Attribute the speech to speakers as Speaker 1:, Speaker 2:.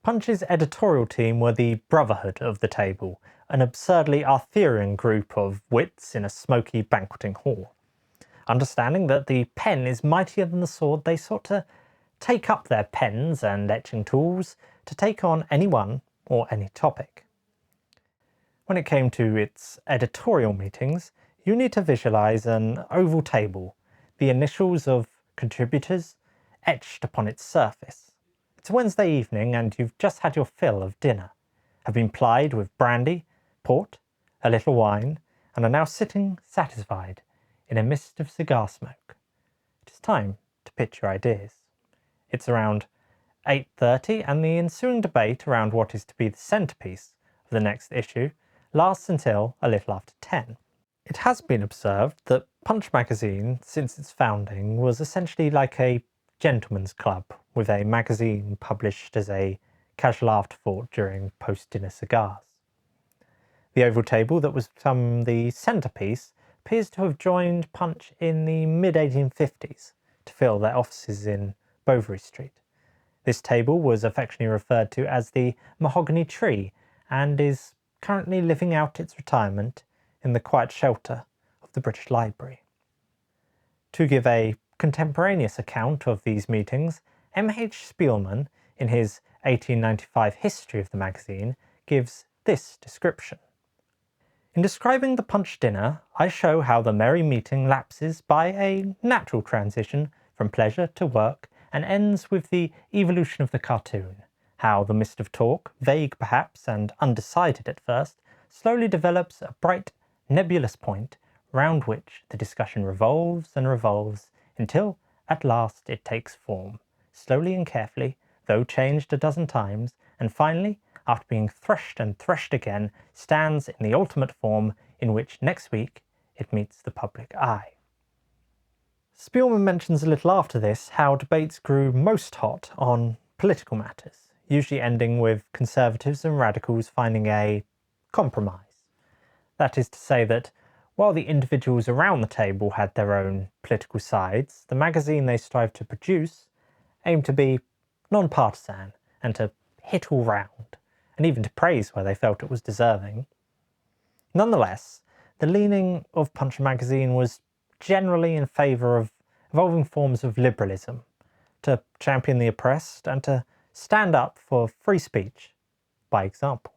Speaker 1: Punch's editorial team were the Brotherhood of the table, an absurdly Arthurian group of wits in a smoky banqueting hall. Understanding that the pen is mightier than the sword, they sought to take up their pens and etching tools to take on anyone or any topic. When it came to its editorial meetings, you need to visualise an oval table, the initials of contributors etched upon its surface. It's Wednesday evening and you've just had your fill of dinner, have been plied with brandy, port, a little wine, and are now sitting satisfied in a mist of cigar smoke. It is time to pitch your ideas. It's around 8:30 and the ensuing debate around what is to be the centrepiece of the next issue lasts until a little after 10. It has been observed that Punch magazine, since its founding, was essentially like a gentleman's club, with a magazine published as a casual afterthought during post-dinner cigars. The oval table that was become the centrepiece appears to have joined Punch in the mid-1850s to fill their offices in Bovary Street. This table was affectionately referred to as the mahogany tree and is currently living out its retirement in the quiet shelter of the British Library. To give a contemporaneous account of these meetings, M.H. Spielman, in his 1895 history of the magazine, gives this description. In describing the Punch dinner, I show how the merry meeting lapses by a natural transition from pleasure to work and ends with the evolution of the cartoon, how the mist of talk, vague perhaps and undecided at first, slowly develops a bright, nebulous point round which the discussion revolves and revolves until at last it takes form, slowly and carefully, though changed a dozen times, and finally, after being threshed and threshed again, stands in the ultimate form in which next week it meets the public eye. Spielman mentions a little after this how debates grew most hot on political matters, usually ending with conservatives and radicals finding a compromise. That is to say that while the individuals around the table had their own political sides, the magazine they strived to produce aimed to be non-partisan and to hit all round, and even to praise where they felt it was deserving. Nonetheless, the leaning of Punch magazine was generally in favour of evolving forms of liberalism, to champion the oppressed and to stand up for free speech by example.